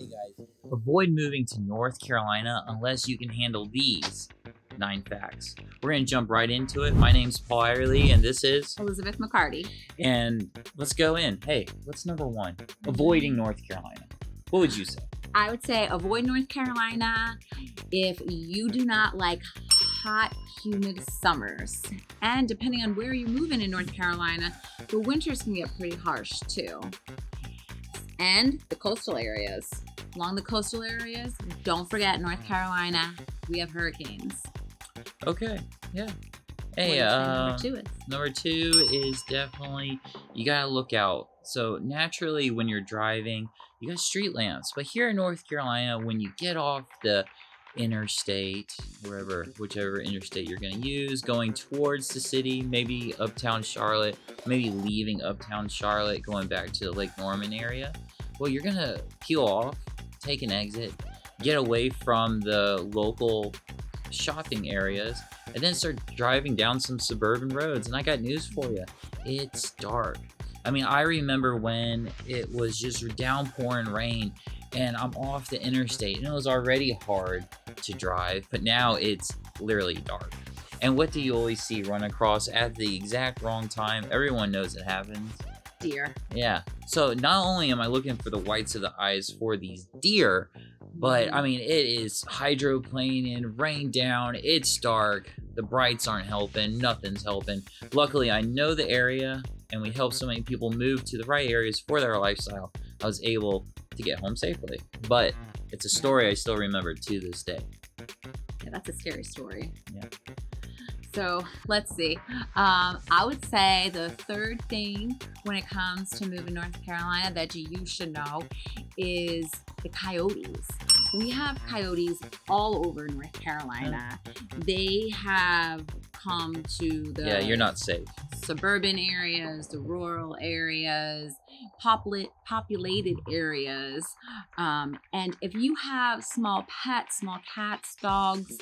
Hey guys, avoid moving to North Carolina unless you can handle these 9 facts. We're going to jump right into it. My name's Paul Irely, and this is Elizabeth McCarty. And let's go in. Hey, what's number 1? Avoiding North Carolina. What would you say? I would say avoid North Carolina if you do not like hot, humid summers. And depending on where you're moving in North Carolina, the winters can get pretty harsh too. And the coastal areas. Along the coastal areas, don't forget North Carolina, we have hurricanes. Okay, yeah. Hey, number 2 is definitely, you gotta look out. So naturally, when you're driving, you got street lamps. But here in North Carolina, when you get off the interstate, whichever interstate you're gonna use, going towards the city, maybe uptown Charlotte, maybe leaving uptown Charlotte, going back to the Lake Norman area, well, you're gonna peel off, take an exit, get away from the local shopping areas, and then start driving down some suburban roads. And I got news for you, it's dark. I mean, I remember when it was just downpouring rain and I'm off the interstate and it was already hard to drive, but now it's literally dark. And what do you always see run across at the exact wrong time? Everyone knows it happens. Deer. Yeah. So not only am I looking for the whites of the eyes for these deer, but I mean, it is hydroplaning, rain down, it's dark, the brights aren't helping, nothing's helping. Luckily, I know the area, and we helped so many people move to the right areas for their lifestyle. I was able to get home safely. But it's a story I still remember to this day. Yeah, that's a scary story. Yeah. So let's see. I would say the third thing when it comes to moving North Carolina that you should know is the coyotes. We have coyotes all over North Carolina. They have come to the you're not safe. Suburban areas, the rural areas, populated areas. And if you have small pets, small cats, dogs,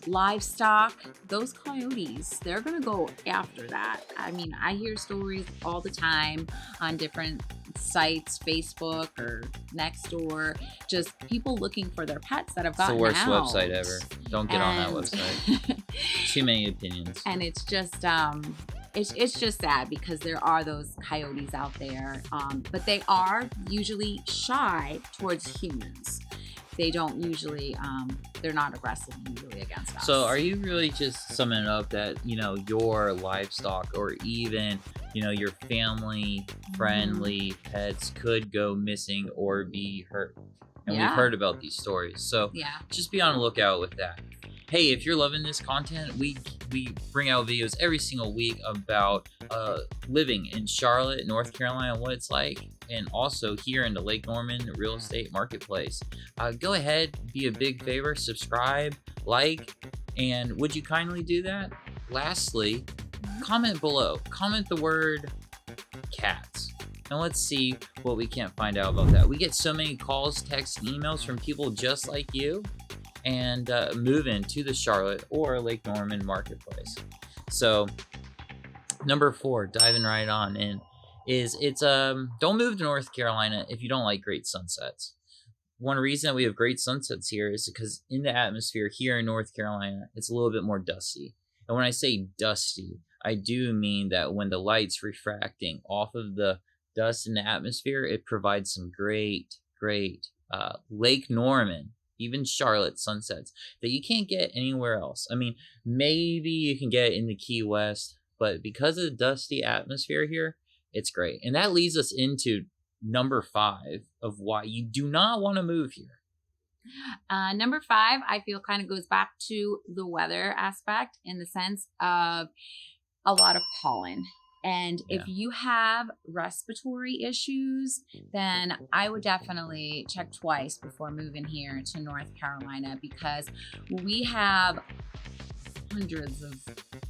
livestock, those coyotes, they're going to go after that. I mean, I hear stories all the time on different sites, Facebook or Nextdoor, just people looking for their pets that have gotten out. It's the worst website ever. Don't get on that website. Too many opinions. And it's just it's just sad because there are those coyotes out there, but they are usually shy towards humans. They don't usually, they're not aggressive usually against us. So are you really just summing it up that, your livestock or even, your family-friendly pets could go missing or be hurt? And we've heard about these stories. So just be on the lookout with that. Hey, if you're loving this content, we bring out videos every single week about living in Charlotte, North Carolina, what it's like, and also here in the Lake Norman real estate marketplace. Go ahead, be a big favor, subscribe, like, and would you kindly do that? Lastly, comment below. Comment the word cats. And let's see what we can't find out about that. We get so many calls, texts, and emails from people just like you and moving to the Charlotte or Lake Norman marketplace. So number 4, diving right on in, is don't move to North Carolina if you don't like great sunsets. One reason that we have great sunsets here is because in the atmosphere here in North Carolina, it's a little bit more dusty. And when I say dusty, I do mean that when the light's refracting off of the dust in the atmosphere, it provides some great Lake Norman, even Charlotte sunsets that you can't get anywhere else. I mean, maybe you can get in the Key West, but because of the dusty atmosphere here, it's great. And that leads us into number 5 of why you do not want to move here. Number 5, I feel kind of goes back to the weather aspect in the sense of a lot of pollen. And if you have respiratory issues, then I would definitely check twice before moving here to North Carolina, because we have hundreds of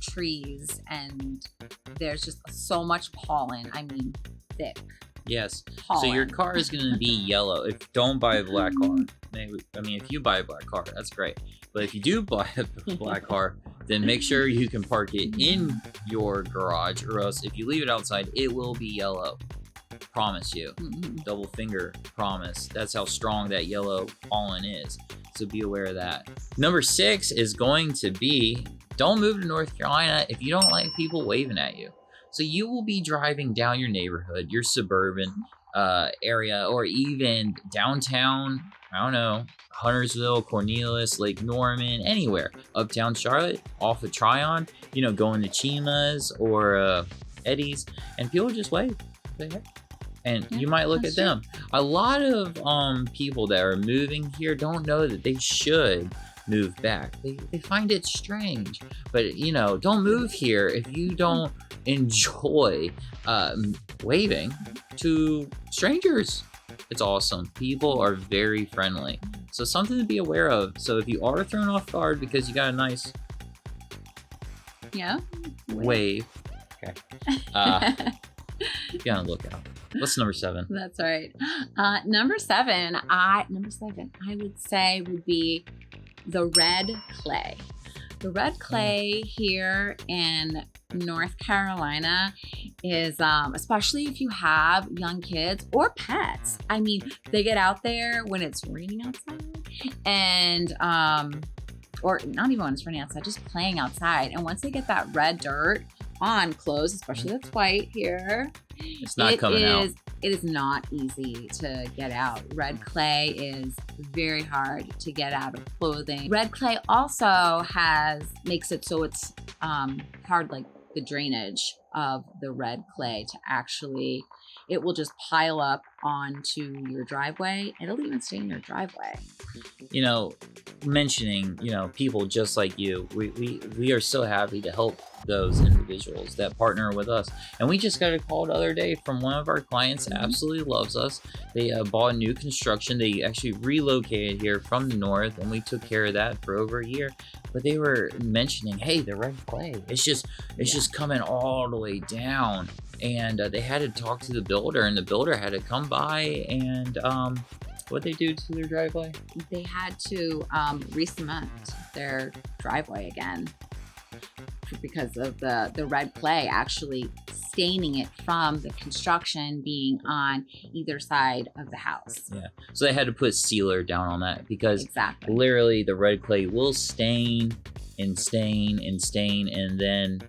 trees and there's just so much pollen. I mean, thick. Yes. Pollen. So your car is going to be yellow. Don't buy a black car. I mean, if you buy a black car, that's great. But if you do buy a black car, then make sure you can park it in your garage, or else if you leave it outside, it will be yellow. Promise you. Double finger promise. That's how strong that yellow pollen is. So be aware of that. Number 6 is going to be, don't move to North Carolina if you don't like people waving at you. So you will be driving down your neighborhood, your suburban area, or even downtown, I don't know, Huntersville, Cornelius, Lake Norman, anywhere. Uptown Charlotte, off of Tryon, you know, going to Chima's or Eddie's, and people just wave. Say, hey. And you might look at them. A lot of people that are moving here don't know that they should move back. They find it strange. But, you know, don't move here if you don't enjoy waving to strangers. It's awesome. People are very friendly. So something to be aware of. So if you are thrown off guard because you got a nice wave, okay, be on the lookout. What's number 7? That's right. Number seven, I would say would be the red clay. The red clay here in North Carolina is, especially if you have young kids or pets. I mean, they get out there when it's raining outside and, or not even when it's raining outside, just playing outside. And once they get that red dirt on clothes, especially that's white here, it's not coming out. It is not easy to get out. Red clay is very hard to get out of clothing. Red clay also makes it so it's hard, like the drainage of the red clay to actually, it will just pile up onto your driveway. It'll even stay in your driveway. You know, mentioning, you know, people just like you, we are so happy to help those individuals that partner with us. And we just got a call the other day from one of our clients that absolutely loves us. They bought new construction. They actually relocated here from the north, and we took care of that for over a year. But they were mentioning, hey, the red clay, it's just coming all the way down. And they had to talk to the builder, and the builder had to come by and what they do to their driveway? They had to re-cement their driveway again because of the red clay actually staining it from the construction being on either side of the house. Yeah, so they had to put sealer down on that because literally the red clay will stain and stain and stain, and then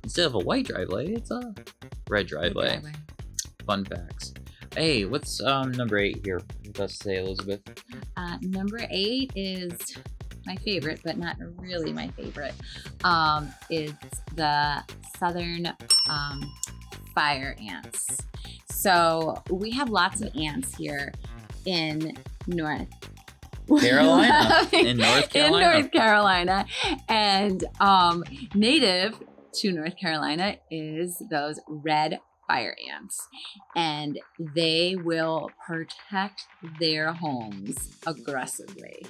instead of a white driveway, it's a red driveway. Fun facts. Hey, what's number 8 here with us today, Elizabeth? Number 8 is my favorite, but not really my favorite. Is the southern fire ants. So we have lots of ants here in North Carolina. In North Carolina. And native to North Carolina is those red fire ants, and they will protect their homes aggressively.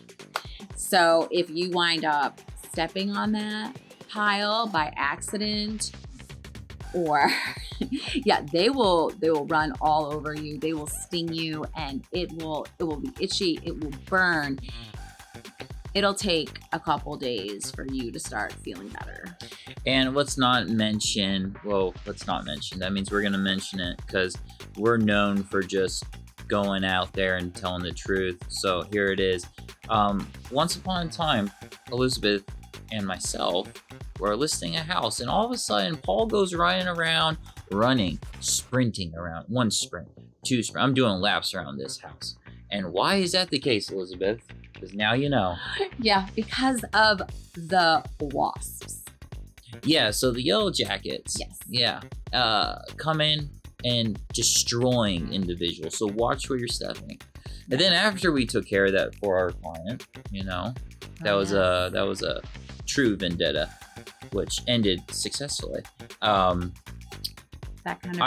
So if you wind up stepping on that pile by accident, or they will run all over you. They will sting you, and it will be itchy. It will burn. It'll take a couple days for you to start feeling better. And let's not mention, that means we're going to mention it because we're known for just going out there and telling the truth. So here it is. Once upon a time, Elizabeth and myself were listing a house, and all of a sudden Paul goes sprinting around. 1 sprint, 2 sprint. I'm doing laps around this house. And why is that the case, Elizabeth? Because now you know. Yeah, because of the wasps. Yeah, so the yellow jackets. Yes. Yeah. Come in and destroying individuals. So watch where you're stepping. And then after we took care of that for our client, you know, that was a true vendetta, which ended successfully. That kind of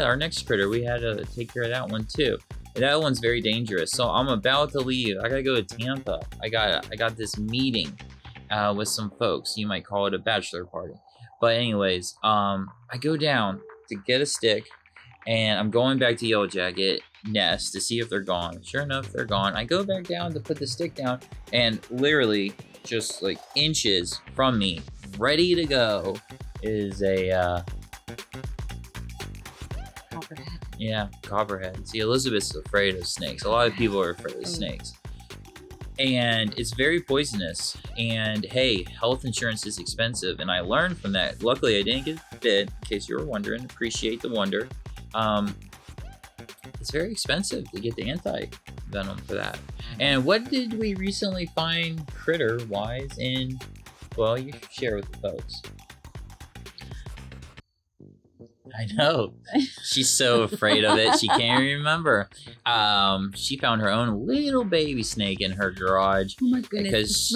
our next critter, we had to take care of that one too. And that one's very dangerous. So I'm about to leave. I gotta go to Tampa. I got this meeting with some folks. You might call it a bachelor party. But anyways, I go down to get a stick, and I'm going back to Yellow Jacket nest to see if they're gone. Sure enough, they're gone. I go back down to put the stick down, and literally just like inches from me, ready to go, is a copperhead. Yeah, copperhead. See, Elizabeth's afraid of snakes. A lot of people are afraid of snakes. And it's very poisonous. And hey, health insurance is expensive. And I learned from that. Luckily, I didn't get bit, in case you were wondering. Appreciate the wonder. It's very expensive to get the anti-venom for that. And what did we recently find critter-wise in... Well, you share with the folks. I know. She's so afraid of it. She can't remember. She found her own little baby snake in her garage. Oh my goodness.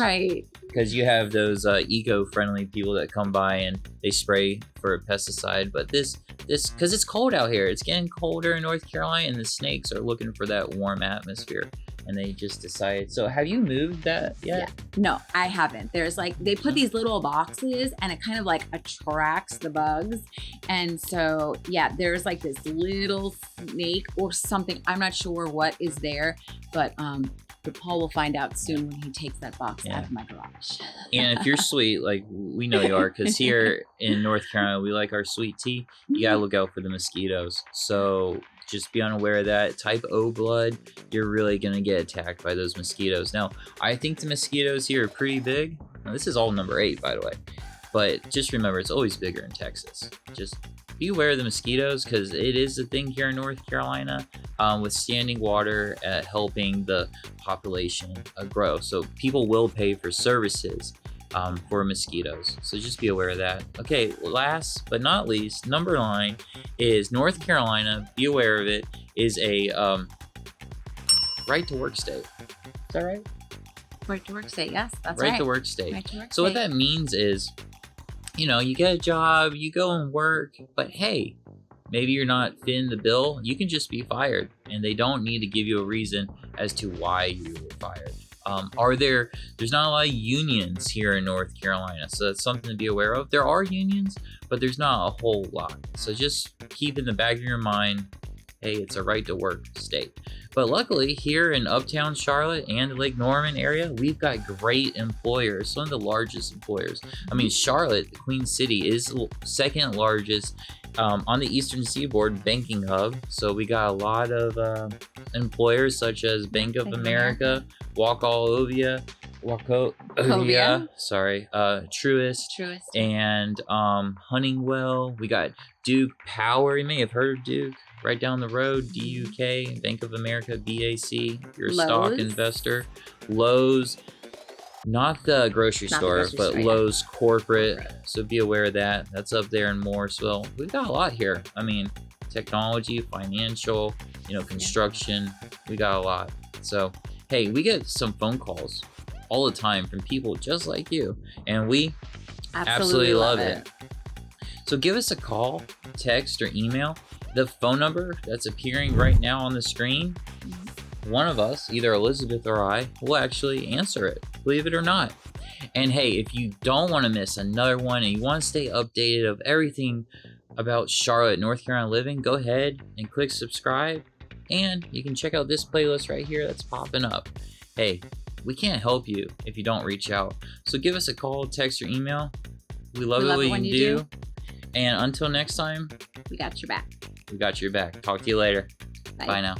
Because you have those eco-friendly people that come by and they spray for a pesticide. But this, because it's cold out here. It's getting colder in North Carolina, and the snakes are looking for that warm atmosphere. And they just decided. So have you moved that yet? Yeah. No, I haven't. There's like, they put these little boxes and it kind of like attracts the bugs. And so, yeah, there's like this little snake or something. I'm not sure what is there, but Paul will find out soon when he takes that box out of my garage. And if you're sweet, like we know you are, because here in North Carolina, we like our sweet tea. You gotta look out for the mosquitoes. So just be unaware of that. Type O blood, you're really gonna get attacked by those mosquitoes. Now, I think the mosquitoes here are pretty big. Now, this is all number 8, by the way. But just remember, it's always bigger in Texas. Just be aware of the mosquitoes, because it is a thing here in North Carolina with standing water helping the population grow. So people will pay for services for mosquitoes. So just be aware of that. Okay, last but not least, number 9 is North Carolina, be aware of it, is a right to work state. Is that right? Right to work state, yes, that's right. Right to work state. Right to work So what state. that means is, you know, you get a job, you go and work, but hey, maybe you're not fitting the bill, you can just be fired, and they don't need to give you a reason as to why you were fired. There's not a lot of unions here in North Carolina, so that's something to be aware of. There are unions, but there's not a whole lot. So just keep in the back of your mind, hey, it's a right to work state. But luckily, here in Uptown Charlotte and the Lake Norman area, we've got great employers, some of the largest employers. I mean, Charlotte, the Queen City, is the second largest on the Eastern Seaboard banking hub. So we got a lot of employers such as Bank of America, Wachovia, Truist, and Honeywell. We got Duke Power. You may have heard of Duke. Right down the road, DUK, Bank of America, BAC, you're a stock investor. Lowe's, not the grocery store, but Lowe's corporate. So be aware of that. That's up there in Morrisville. We've got a lot here. I mean, technology, financial, construction. We got a lot. So, hey, we get some phone calls all the time from people just like you, and we absolutely love it. So give us a call, text, or email. The phone number that's appearing right now on the screen, one of us, either Elizabeth or I, will actually answer it, believe it or not. And hey, if you don't want to miss another one and you want to stay updated of everything about Charlotte, North Carolina living, go ahead and click subscribe. And you can check out this playlist right here that's popping up. Hey, we can't help you if you don't reach out. So give us a call, text, or email. We love it when you do. And until next time, we got your back. We got your back. Talk to you later. Bye now.